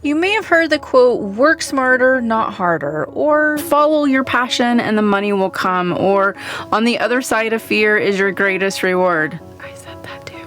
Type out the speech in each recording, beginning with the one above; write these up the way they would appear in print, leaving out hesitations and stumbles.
You may have heard the quote, work smarter, not harder, or follow your passion and the money will come, or on the other side of fear is your greatest reward. I said that too.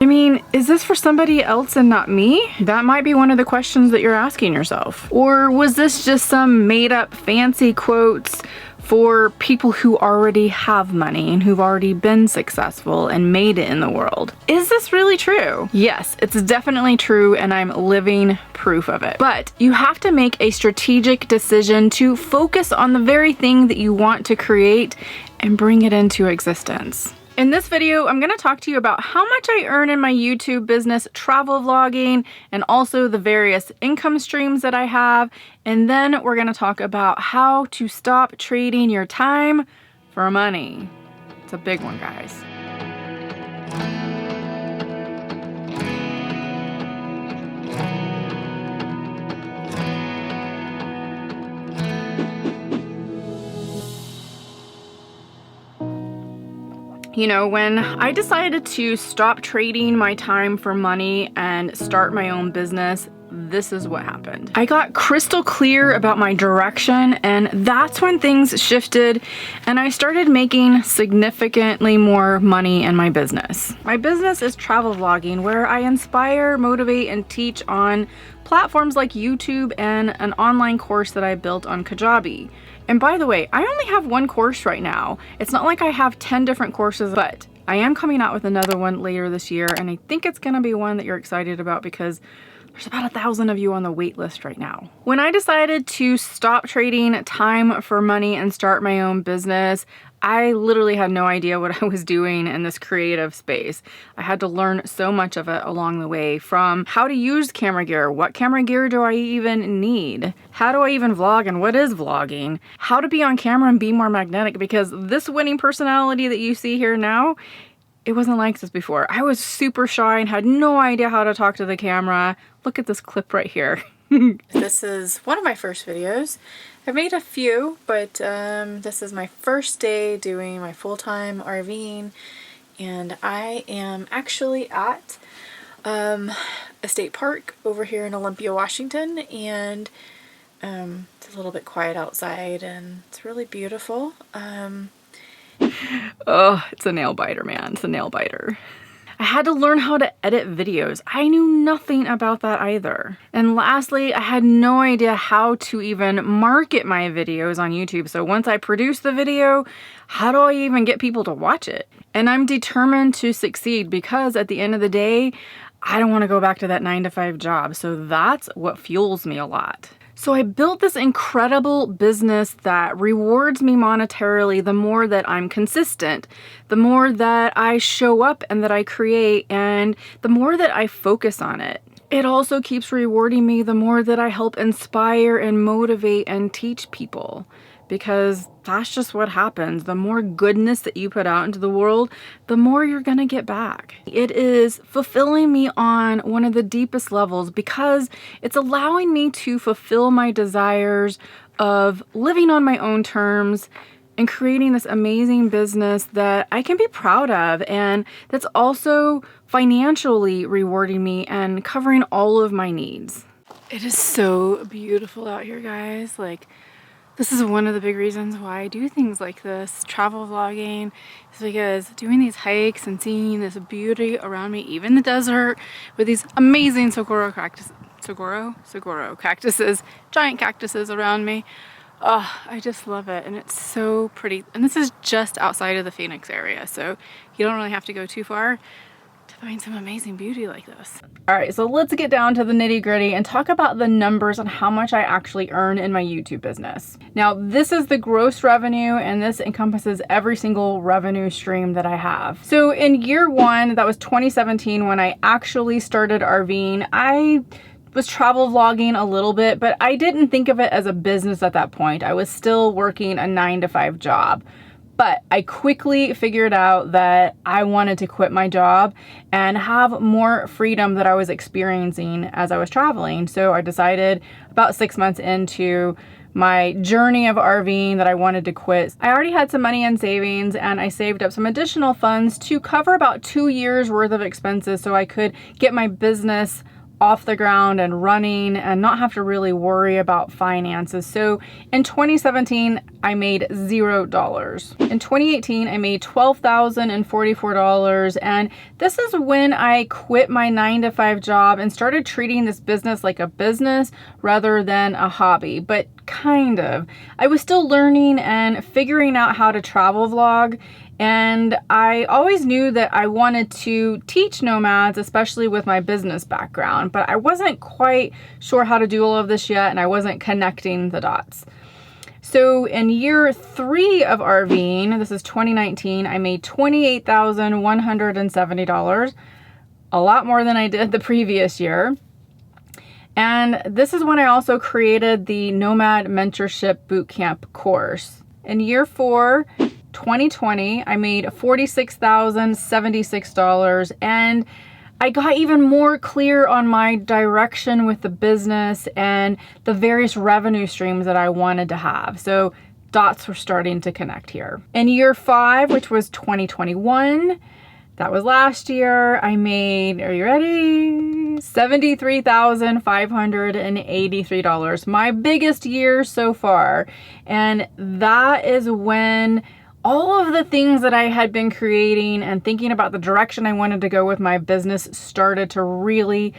I mean, is this for somebody else and not me? That might be one of the questions that you're asking yourself. Or was this just some made up fancy quotes for people who already have money and who've already been successful and made it in the world? Is this really true? Yes, it's definitely true, and I'm living proof of it. But you have to make a strategic decision to focus on the very thing that you want to create and bring it into existence. In this video, I'm going to talk to you about how much I earn in my YouTube business, travel vlogging, and also the various income streams that I have. And then we're going to talk about how to stop trading your time for money. It's a big one, guys. You know, when I decided to stop trading my time for money and start my own business, this is what happened. I got crystal clear about my direction, and that's when things shifted and I started making significantly more money in my business. My business is travel vlogging, where I inspire, motivate, and teach on platforms like YouTube and an online course that I built on Kajabi. And by the way, I only have one course right now. It's not like I have 10 different courses, but I am coming out with another one later this year, and I think it's gonna be one that you're excited about because there's about 1,000 of you on the wait list right now. When I decided to stop trading time for money and start my own business, I literally had no idea what I was doing in this creative space. I had to learn so much of it along the way, from how to use camera gear, what camera gear do I even need, how do I even vlog and what is vlogging, how to be on camera and be more magnetic, because this winning personality that you see here now, it wasn't like this before. I was super shy and had no idea how to talk to the camera. Look at this clip right here. This is one of my first videos. I've made a few, but this is my first day doing my full-time RVing, and I am actually at a state park over here in Olympia, Washington, and it's a little bit quiet outside and it's really beautiful. Oh, it's a nail biter, man. It's a nail biter. I had to learn how to edit videos. I knew nothing about that either. And lastly, I had no idea how to even market my videos on YouTube. So once I produce the video, how do I even get people to watch it? And I'm determined to succeed, because at the end of the day, I don't want to go back to that 9-to-5 job. So that's what fuels me a lot. So I built this incredible business that rewards me monetarily the more that I'm consistent, the more that I show up and that I create, and the more that I focus on it. It also keeps rewarding me the more that I help inspire and motivate and teach people, because that's just what happens. The more goodness that you put out into the world, the more you're gonna get back. It is fulfilling me on one of the deepest levels, because it's allowing me to fulfill my desires of living on my own terms and creating this amazing business that I can be proud of, and that's also financially rewarding me and covering all of my needs. It is so beautiful out here, guys. Like, this is one of the big reasons why I do things like this, travel vlogging, is because doing these hikes and seeing this beauty around me, even the desert, with these amazing saguaro cactuses, giant cactuses around me. Oh, I just love it, and it's so pretty. And this is just outside of the Phoenix area, so you don't really have to go too far to find some amazing beauty like this. All right, so let's get down to the nitty-gritty and talk about the numbers on how much I actually earn in my YouTube business. Now, this is the gross revenue, and this encompasses every single revenue stream that I have. So in year one, that was 2017, when I actually started RVing, I was travel vlogging a little bit, but I didn't think of it as a business at that point. I was still working a 9-to-5 job. But I quickly figured out that I wanted to quit my job and have more freedom that I was experiencing as I was traveling. So I decided about 6 months into my journey of RVing that I wanted to quit. I already had some money in savings, and I saved up some additional funds to cover about 2 years worth of expenses so I could get my business off the ground and running and not have to really worry about finances. So in 2017, I made $0. In 2018, I made $12,044. And this is when I quit my 9-to-5 job and started treating this business like a business rather than a hobby, but kind of. I was still learning and figuring out how to travel vlog. And I always knew that I wanted to teach nomads, especially with my business background, but I wasn't quite sure how to do all of this yet, and I wasn't connecting the dots. So in year 3 of RVing, this is 2019, I made $28,170, a lot more than I did the previous year. And this is when I also created the Nomad Mentorship Bootcamp course. In year 4, 2020, I made $46,076, and I got even more clear on my direction with the business and the various revenue streams that I wanted to have. So dots were starting to connect here. In year 5, which was 2021, that was last year, I made, are you ready? $73,583, my biggest year so far. And that is when all of the things that I had been creating and thinking about the direction I wanted to go with my business started to really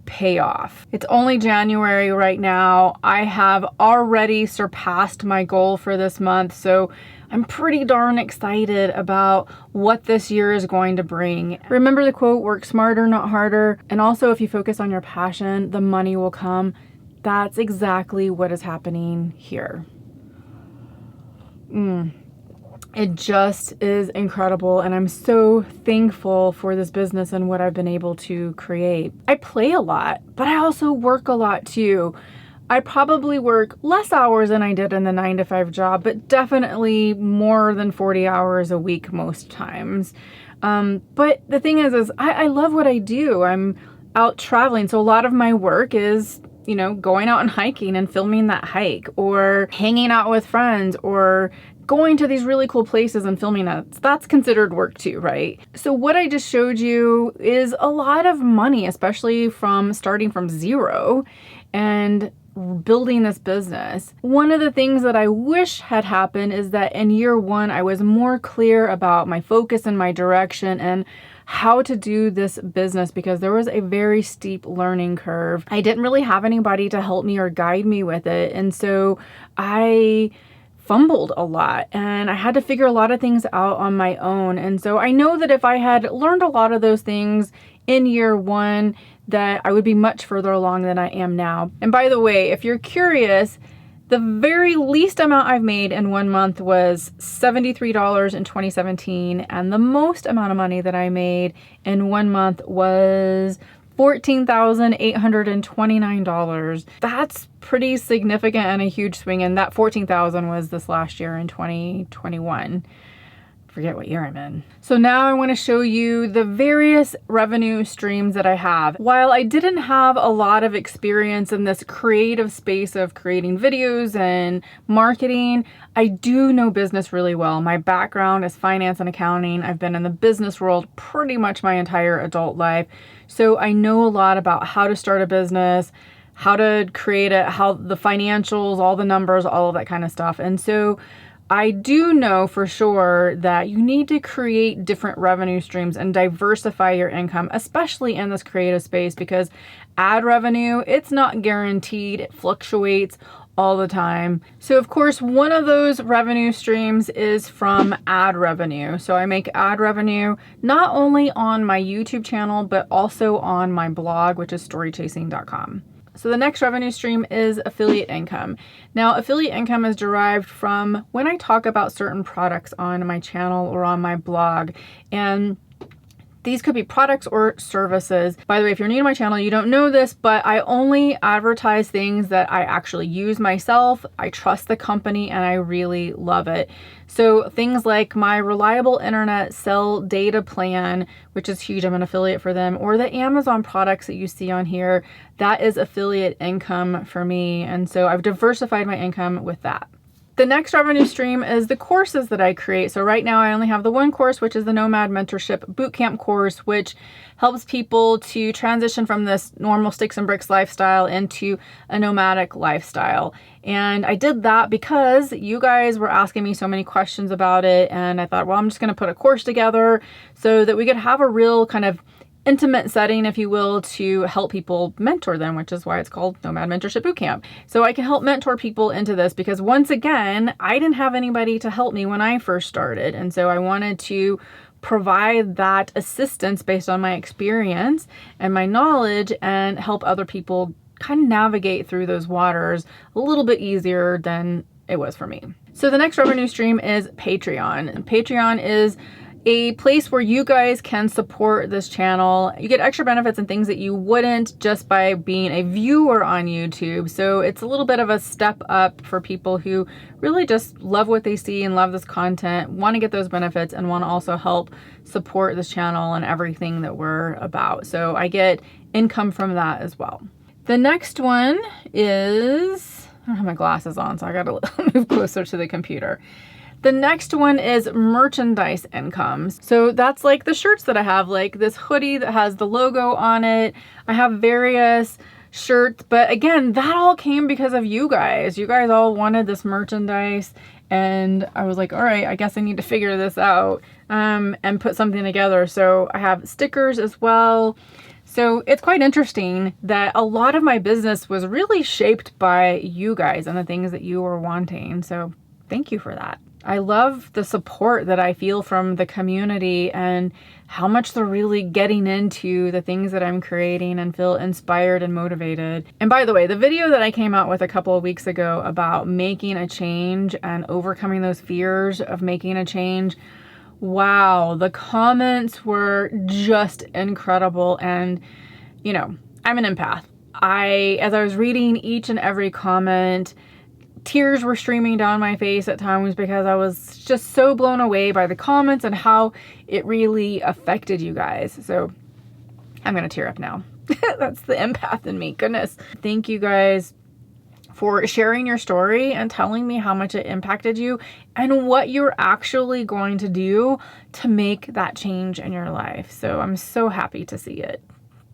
pay off. It's only January right now. I have already surpassed my goal for this month, so I'm pretty darn excited about what this year is going to bring. Remember the quote, work smarter, not harder. And also, if you focus on your passion, the money will come. That's exactly what is happening here. It just is incredible, and I'm so thankful for this business and what I've been able to create. I play a lot, but I also work a lot too. I probably work less hours than I did in the 9-to-5 job, but definitely more than 40 hours a week most times. But the thing is I love what I do. I'm out traveling, so a lot of my work is, you know, going out and hiking and filming that hike, or hanging out with friends, or going to these really cool places and filming that. That's considered work too, right? So what I just showed you is a lot of money, especially from starting from zero and building this business. One of the things that I wish had happened is that in year 1, I was more clear about my focus and my direction and how to do this business, because there was a very steep learning curve. I didn't really have anybody to help me or guide me with it. And so I fumbled a lot, and I had to figure a lot of things out on my own. And so I know that if I had learned a lot of those things in year 1, that I would be much further along than I am now. And by the way, if you're curious, the very least amount I've made in 1 month was $73 in 2017, and the most amount of money that I made in 1 month was $14,829. That's pretty significant and a huge swing, and that $14,000 was this last year in 2021. Forget what year I'm in. So now I want to show you the various revenue streams that I have. While I didn't have a lot of experience in this creative space of creating videos and marketing, I do know business really well. My background is finance and accounting. I've been in the business world pretty much my entire adult life. So I know a lot about how to start a business, how to create it, how the financials, all the numbers, all of that kind of stuff. And so I do know for sure that you need to create different revenue streams and diversify your income, especially in this creative space, because ad revenue, it's not guaranteed. It fluctuates all the time. So of course, one of those revenue streams is from ad revenue. So I make ad revenue not only on my YouTube channel, but also on my blog, which is storychasing.com. So the next revenue stream is affiliate income. Now, affiliate income is derived from when I talk about certain products on my channel or on my blog. And These could be products or services. By the way, if you're new to my channel, you don't know this, but I only advertise things that I actually use myself. I trust the company and I really love it. So things like my reliable internet cell data plan, which is huge, I'm an affiliate for them, or the Amazon products that you see on here, that is affiliate income for me. And so I've diversified my income with that. The next revenue stream is the courses that I create. So right now I only have the one course, which is the Nomad Mentorship Bootcamp course, which helps people to transition from this normal sticks and bricks lifestyle into a nomadic lifestyle. And I did that because you guys were asking me so many questions about it. And I thought, well, I'm just going to put a course together so that we could have a real kind of intimate setting, if you will, to help people mentor them, which is why it's called Nomad Mentorship Bootcamp. So I can help mentor people into this because once again, I didn't have anybody to help me when I first started. And so I wanted to provide that assistance based on my experience and my knowledge and help other people kind of navigate through those waters a little bit easier than it was for me. So the next revenue stream is Patreon. And Patreon is a place where you guys can support this channel. You get extra benefits and things that you wouldn't just by being a viewer on YouTube. So it's a little bit of a step up for people who really just love what they see and love this content, want to get those benefits, and want to also help support this channel and everything that we're about. So I get income from that as well. The next one is, I don't have my glasses on, so I gotta move closer to the computer. The next one is merchandise incomes. So that's like the shirts that I have, like this hoodie that has the logo on it. I have various shirts, but again, that all came because of you guys. You guys all wanted this merchandise and I was like, all right, I guess I need to figure this out and put something together. So I have stickers as well. So it's quite interesting that a lot of my business was really shaped by you guys and the things that you were wanting. So thank you for that. I love the support that I feel from the community and how much they're really getting into the things that I'm creating and feel inspired and motivated. And by the way, the video that I came out with a couple of weeks ago about making a change and overcoming those fears of making a change, wow, the comments were just incredible. And, you know, I'm an empath. As I was reading each and every comment, tears were streaming down my face at times because I was just so blown away by the comments and how it really affected you guys. So I'm gonna tear up now. That's the empath in me, goodness. Thank you guys for sharing your story and telling me how much it impacted you and what you're actually going to do to make that change in your life. So I'm so happy to see it,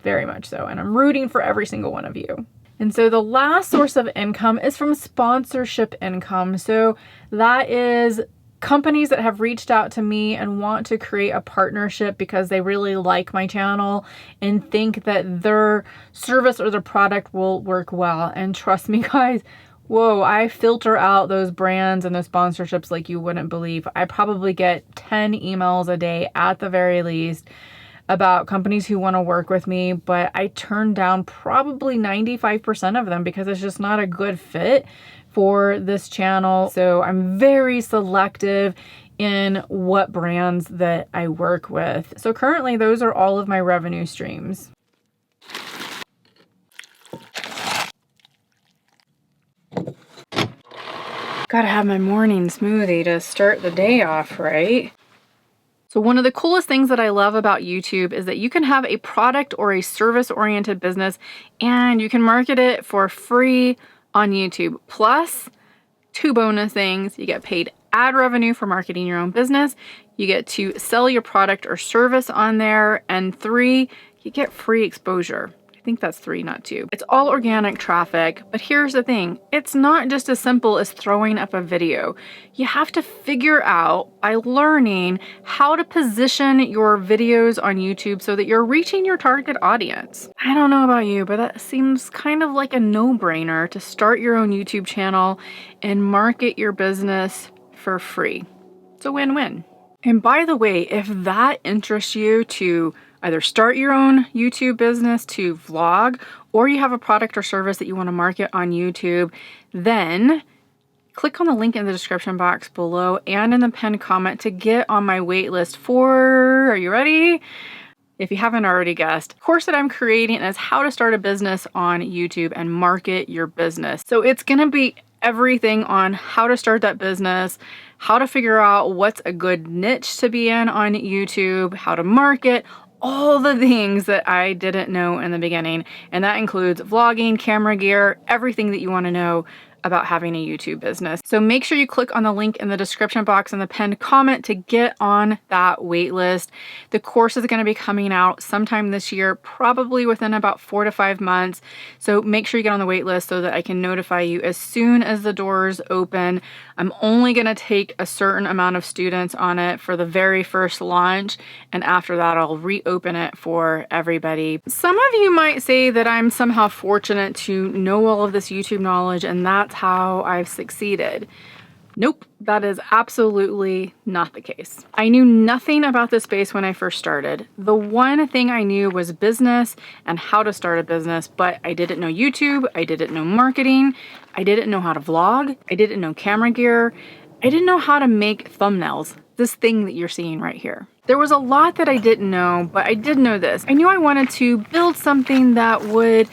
very much so. And I'm rooting for every single one of you. And so the last source of income is from sponsorship income. So that is companies that have reached out to me and want to create a partnership because they really like my channel and think that their service or their product will work well. And trust me, guys, whoa, I filter out those brands and those sponsorships like you wouldn't believe. I probably get 10 emails a day at the very least about companies who want to work with me, but I turn down probably 95% of them because it's just not a good fit for this channel. So I'm very selective in what brands that I work with. So currently those are all of my revenue streams. Gotta have my morning smoothie to start the day off, right? So one of the coolest things that I love about YouTube is that you can have a product or a service-oriented business and you can market it for free on YouTube. Plus, 2 bonus things. You get paid ad revenue for marketing your own business. You get to sell your product or service on there. And 3, you get free exposure. I think that's 3, not 2. It's all organic traffic, but here's the thing. It's not just as simple as throwing up a video. You have to figure out by learning how to position your videos on YouTube so that you're reaching your target audience. I don't know about you, but that seems kind of like a no-brainer to start your own YouTube channel and market your business for free. It's a win-win. And by the way, if that interests you to either start your own YouTube business, to vlog, or you have a product or service that you want to market on YouTube, then click on the link in the description box below and in the pinned comment to get on my wait list for, are you ready? if you haven't already guessed. The course that I'm creating is how to start a business on YouTube and market your business. So it's gonna be everything on how to start that business, how to figure out what's a good niche to be in on YouTube, how to market, all the things that I didn't know in the beginning. And that includes vlogging, camera gear, everything that you want to know about having a YouTube business. So make sure you click on the link in the description box and the pinned comment to get on that wait list. The course is going to be coming out sometime this year, probably within about 4 to 5 months. So make sure you get on the wait list so that I can notify you as soon as the doors open. I'm only going to take a certain amount of students on it for the very first launch, and after that I'll reopen it for everybody. Some of you might say that I'm somehow fortunate to know all of this YouTube knowledge and that's how I've succeeded. Nope, that is absolutely not the case. I knew nothing about this space when I first started. The one thing I knew was business and how to start a business, but I didn't know YouTube, I didn't know marketing, I didn't know how to vlog, I didn't know camera gear, I didn't know how to make thumbnails, this thing that you're seeing right here. There was a lot that I didn't know, but I did know this. I knew I wanted to build something that would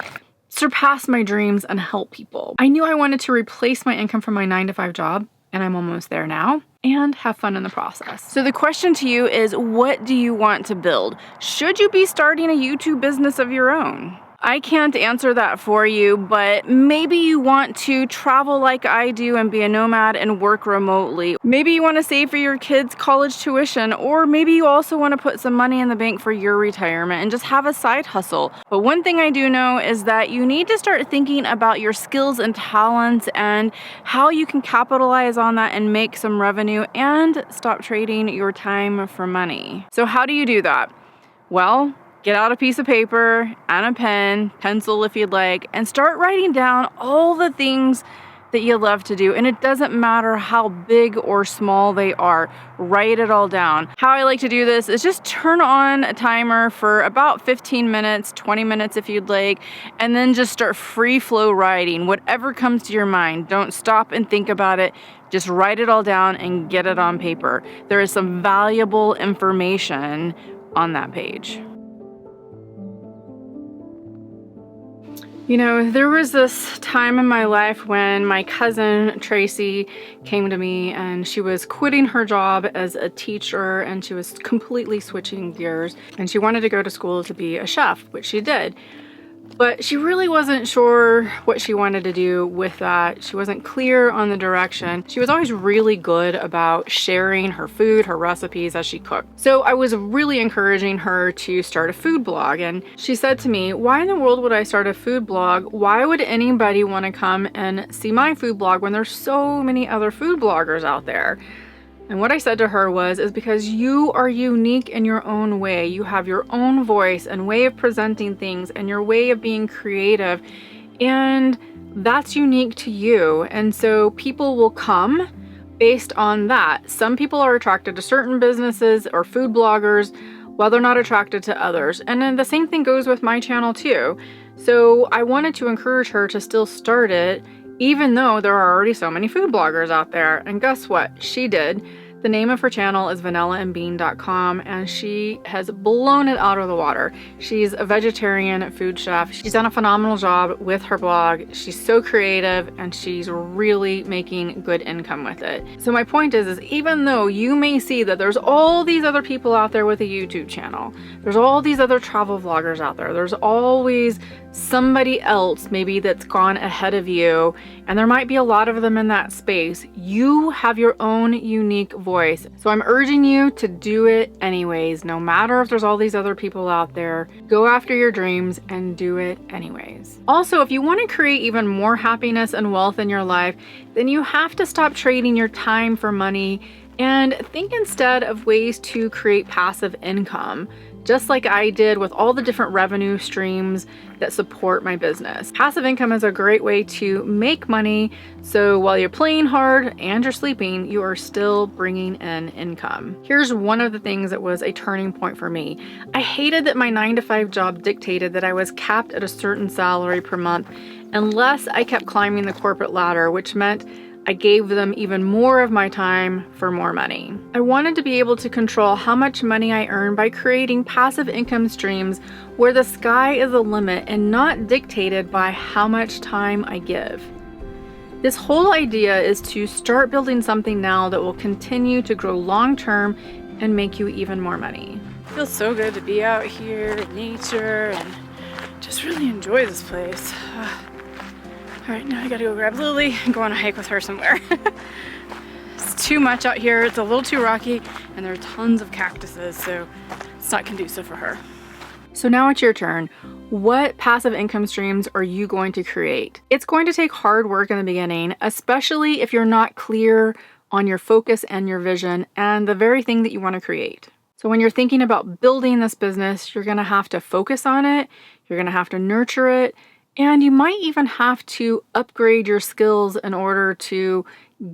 surpass my dreams and help people. I knew I wanted to replace my income from my 9-to-5 job, and I'm almost there now, and have fun in the process. So the question to you is, what do you want to build? Should you be starting a YouTube business of your own? I can't answer that for you, but maybe you want to travel like I do and be a nomad and work remotely. Maybe you want to save for your kids' college tuition, or maybe you also want to put some money in the bank for your retirement and just have a side hustle. But one thing I do know is that you need to start thinking about your skills and talents and how you can capitalize on that and make some revenue and stop trading your time for money. So how do you do that? Well, get out a piece of paper and a pen, pencil if you'd like, and start writing down all the things that you love to do. And it doesn't matter how big or small they are, write it all down. How I like to do this is just turn on a timer for about 15 minutes, 20 minutes if you'd like, and then just start free flow writing, whatever comes to your mind. Don't stop and think about it. Just write it all down and get it on paper. There is some valuable information on that page. You know, there was this time in my life when my cousin Tracy came to me and she was quitting her job as a teacher and she was completely switching gears and she wanted to go to school to be a chef, which she did. But she really wasn't sure what she wanted to do with that. She wasn't clear on the direction. She was always really good about sharing her food, her recipes as she cooked. So I was really encouraging her to start a food blog. And she said to me, why in the world would I start a food blog? Why would anybody want to come and see my food blog when there's so many other food bloggers out there? And what I said to her is because you are unique in your own way. You have your own voice and way of presenting things and your way of being creative. And that's unique to you. And so people will come based on that. Some people are attracted to certain businesses or food bloggers while they're not attracted to others. And then the same thing goes with my channel too. So I wanted to encourage her to still start it, even though there are already so many food bloggers out there. And guess what? She did. The name of her channel is vanillaandbean.com and she has blown it out of the water. She's a vegetarian food chef. She's done a phenomenal job with her blog. She's so creative and she's really making good income with it. So my point is even though you may see that there's all these other people out there with a YouTube channel, there's all these other travel vloggers out there, there's always somebody else maybe that's gone ahead of you, and there might be a lot of them in that space, you have your own unique voice. So I'm urging you to do it anyways, no matter if there's all these other people out there. Go after your dreams and do it anyways. Also, if you want to create even more happiness and wealth in your life, then you have to stop trading your time for money and think instead of ways to create passive income, just like I did with all the different revenue streams that support my business. Passive income is a great way to make money, so while you're playing hard and you're sleeping, you are still bringing in income. Here's one of the things that was a turning point for me. I hated that my 9-to-5 job dictated that I was capped at a certain salary per month unless I kept climbing the corporate ladder, which meant I gave them even more of my time for more money. I wanted to be able to control how much money I earn by creating passive income streams where the sky is the limit and not dictated by how much time I give. This whole idea is to start building something now that will continue to grow long term and make you even more money. It feels so good to be out here in nature and just really enjoy this place. All right, now I gotta go grab Lily and go on a hike with her somewhere. It's too much out here, it's a little too rocky, and there are tons of cactuses, so it's not conducive for her. So now it's your turn. What passive income streams are you going to create? It's going to take hard work in the beginning, especially if you're not clear on your focus and your vision and the very thing that you want to create. So when you're thinking about building this business, you're gonna have to focus on it, you're gonna have to nurture it, and you might even have to upgrade your skills in order to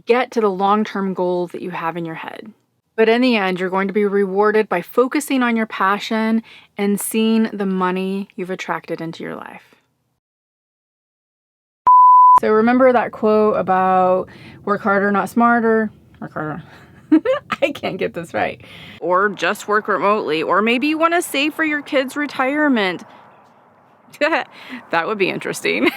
get to the long-term goal that you have in your head. But in the end, you're going to be rewarded by focusing on your passion and seeing the money you've attracted into your life. So remember that quote about work harder, not smarter? Work harder. I can't get this right. Or just work remotely. Or maybe you want to save for your kids' retirement. That would be interesting.